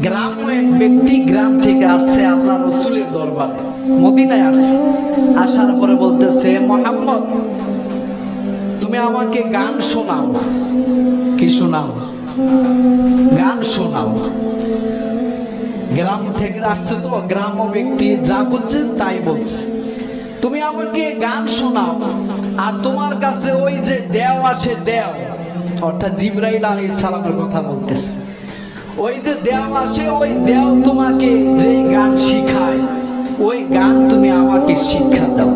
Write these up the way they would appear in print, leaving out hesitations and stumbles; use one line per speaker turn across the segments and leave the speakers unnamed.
গ্রাম্য এক ব্যক্তি গ্রাম থেকে আসছে আল্লাহ রসুলের দরবারে, মদিনায় আসছে। আসার পরে বলতেছে, মুহাম্মদ তুমি আমাকে গান শোনাও। কি শোনাও? গান শোনাও। গ্রাম থেকে আসছে তো, গ্রাম্য ব্যক্তি যা বলছে তাই বলছে, তুমি আমাকে গান শোনাও। আর তোমার কাছে ওই যে দেও আসে, দেও অর্থাৎ জিবরাইল আলাইহিস সালামের কথা বলতেছে, ওই যে দেও আসে, ওই দেও তোমাকে যেই গান শিখায়, ওই গান তুমি আমাকে শিক্ষা দাও,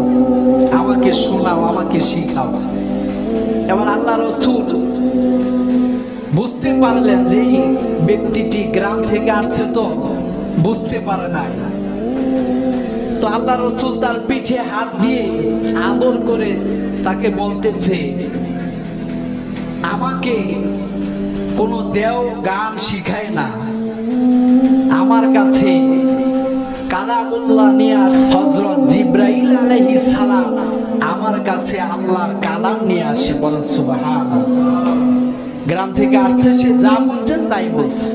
আমাকে শোনাও, আমাকে শিখাও। এবার আল্লাহ রাসূল বুঝতে পারলেন যে এই ব্যক্তিটি গ্রাম থেকে আসছে, তো বুঝতে পারে নাই। তো আল্লাহ রাসূল তার পিঠে হাত দিয়ে আদর করে তাকে বলতেছে, আমাকে কোন দেও গান শিখায় না, আমার কাছে কালামুল্লাহ নিয়ে হযরত জিবরাইল আলাইহিস সালাম আমার কাছে আল্লাহর কালাম নিয়ে আসে। বলেন সুবহানাল্লাহ। গ্রাম থেকে আসছে, সে যা বলছেন তাই বলছে।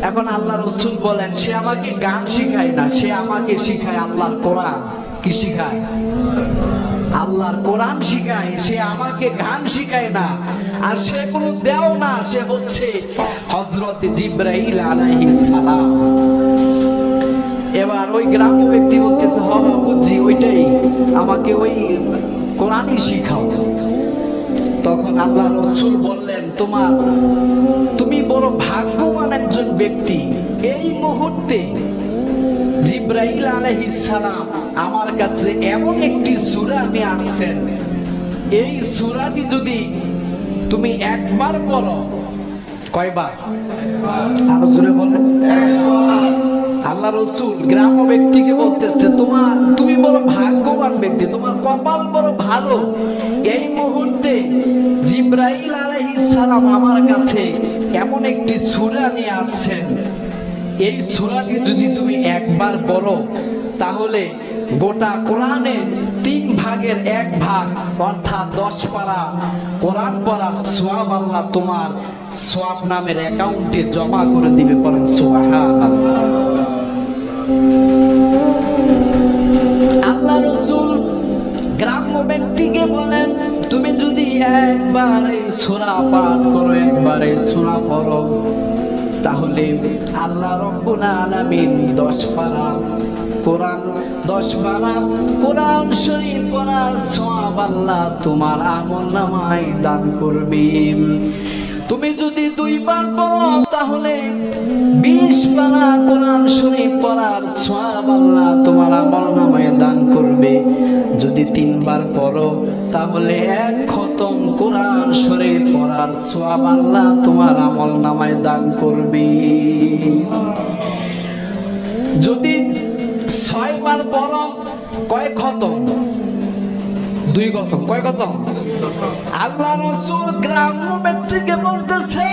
এখন আল্লাহ রাসূল বলেন, সে আমাকে গান শিখায় না, সে আমাকে শিখায় আল্লাহর কোরআন। কি শিখায়? আল্লাহর কোরআন শিখায়, সে আমাকে গান শিখায় না। আর সে কোনো দেও না, সে হচ্ছে হযরত জিবরাইল আলাইহিস সালাম। এবার ওই গ্রাম্য ব্যক্তি বলতেছে, হ্যাঁ বুঝছি, ওইটাই, আমাকে ওই কোরআনই শিখাও। তখন আল্লাহ রাসূল বললেন, তুমি বড় ভাগ্যবান একজন ব্যক্তি। এই মুহূর্তে জিবরাইল আলাইহিস সালাম আমার কাছে এমন একটি সূরা নিয়ে আসছেন, এই সূরাটি যদি তুমি একবার পড়ো। কয়বার? আরো জোরে বলেন। আল্লাহ রাসূল গ্রাম্য ব্যক্তিকে বলতেছে, তুমি বড় ভাগ্যবান ব্যক্তি, তোমার কপাল বড় ভালো। এই মুহূর্তে জিবরাইল আলাইহিস সালাম আমার কাছে এমন একটি সূরা নিয়ে আসছেন, এই সূরাটি যদি তুমি একবার পড়ো, তাহলে গোটা কোরআনের 3 ভাগের 1 ভাগ অর্থাৎ 10 পারা কোরআন পড়ার সওয়াব আল্লাহ তোমার সওয়াব নামের অ্যাকাউন্টে জমা করে দিবে। পড়েন সুবহানাল্লাহ। আল্লাহ রাসূল গ্রাম্য ব্যক্তিকে বলেন, তুমি যদি একবার এই সূরা পাঠ করো, একবার এই সূরা পড়ো, তাহলে আল্লাহ রাব্বুল আলামিন 10 পারা কোরআন, 10 পারা কোরআন শরীফ পড়ার সওয়াব আল্লাহ তোমার আমলনামায় দান করবে। তুমি যদি 2 বার পড়ো, তাহলে 20 পারা কোরআন শরীফ পড়ার সওয়াব আল্লাহ তোমার আমলনামায় দান করবে। যদি 3 বার পড়ো, তাহলে 1 খতম কোরআন শরীফ পড়ার সওয়াব আল্লাহ তোমার আমলনামায় দান করবে। যদি 6 বার পড়ো, কয় খতম? 2 খতম। কয় খতম? আল্লাহ রাসূল গ্রাম্য ব্যক্তিকে বলতেছে,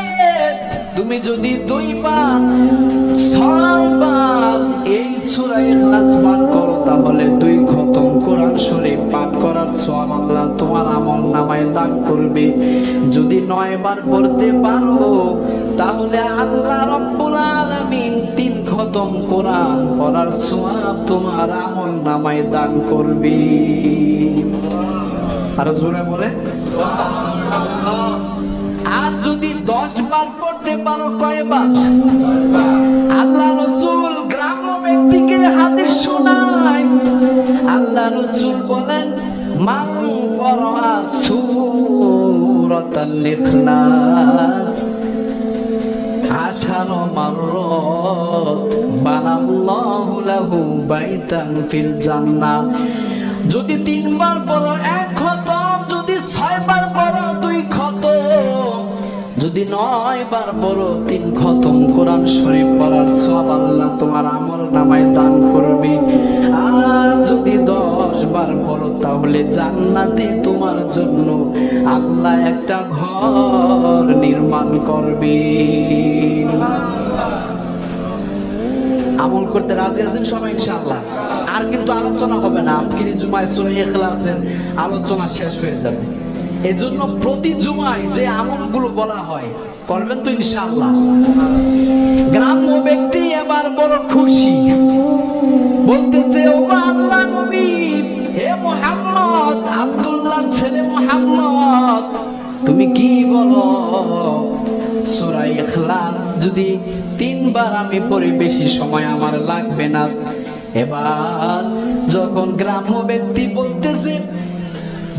তুমি যদি 2 বার 6 বার এই সূরা ইখলাস পাঠ করো, তাহলে 2 খতম কোরআন শরীফ পাঠ করার সওয়াব আল্লাহ তোমার আমলনামায় দান করবে। যদি 9 বার পড়তে পারো, তাহলে আল্লাহ রাব্বুল আলামিন 3 খতম কোরআন পড়ার সওয়াব তোমার আমলনামায় দান করবে। আর জোরে বলে সুবহানাল্লাহ। আর যদি 10 বার পড়তে পারো, কয়বার? আল্লাহ রাসূল গ্রাম্য ব্যক্তিকে হাদিস শোনায়। আল্লাহ রাসূল বলেন, মান ক্বারা সূরাতাল ইখলাস 10 মাররাত বানাল্লাহু লাহু বাইতান ফিল জান্নাহ। যদি 3 বার পড়ো 1 খতম, যদি 6 বার পড়ো 2 খতম, যদি 9 বার পড়ো 3 খতম কোরআন শরীফ পড়ার সওয়াব আল্লাহ তোমার আমলনামায় দান করবে। আর যদি 10 বার পড়ো, তাহলে জান্নাতে তোমার জন্য আল্লাহ একটা ঘর নির্মাণ করবে। আমল করতে রাজি আছেন সবাই ইনশাআল্লাহ? আর কিন্তু আলোচনা হবে না, আজকের জুমায় সূরা ইখলাসের আলোচনা শেষ হয়ে যাবে। এজন্য প্রতি জুমায় যে আমলগুলো বলা হয় করবেন তো ইনশাআল্লাহ? গ্রাম্য খুশি, বলতেছে ও আল্লাহ নবী, হে মুহাম্মদ, আব্দুল্লাহর ছেলে মুহাম্মদ, তুমি কি বলো? সূরা ইখলাস যদি 3 বার আমি পড়ি, বেশি সময় আমার লাগবে না। এবার যখন গ্রাম্য ব্যক্তি বলতেছে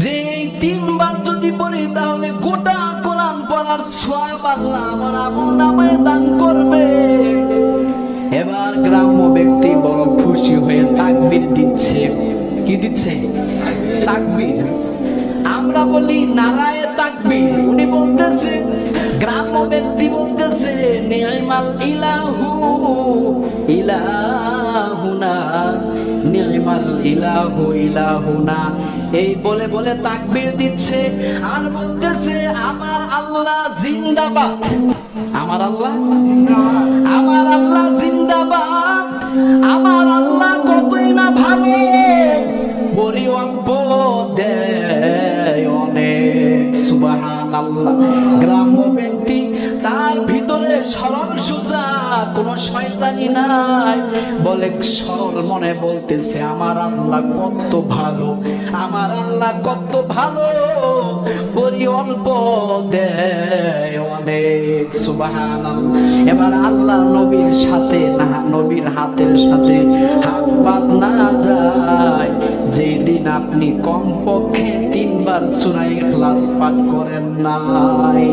যে এই 3 বার যদি পড়ি তাহলে গোটা কোরআন পড়ার সওয়াব আল্লাহ আমার আমলনামায় দান করবে। এবার গ্রাম্য ব্যক্তি বড় খুশি হয়ে তাকবীর দিচ্ছে। কি দিচ্ছে? তাকবীর। আমরা বলি নারায়ে তাকবীর, উনি বলতেছে, গ্রাম্য ব্যক্তি বলতেছে নি'মাল ইলাহু ইলাহুনা, নি'মাল ইলাহু ইলাহুনা, এই বলে বলে তাকবীর দিচ্ছে আর বলতেছে আমার আল্লাহ জিন্দাবাদ, আমার আল্লাহ, আমার আল্লাহ জিন্দাবাদ, আমার আল্লাহ কতই না ভালো, বড়ি অল্প দেয় অনেক। সুবহানাল্লাহ। গ্রাম্য ব্যক্তি, তার ভিতরে সরল সোজা, কোনো শয়তানি নাই, বলে সরল মনে বলতেছে আমার আল্লাহ কত ভালো, আমার আল্লাহ কত ভালো, বড়ি অল্প দেয় অনেক। সুবহানাল্লাহ। এবার আল্লাহ নবীর সাথে না, নবীর হাতের সাথে হাত বাদ না যায় যেদিন আপনি কমপক্ষে 3 বার সূরা ইখলাস পাঠ করেন নাই।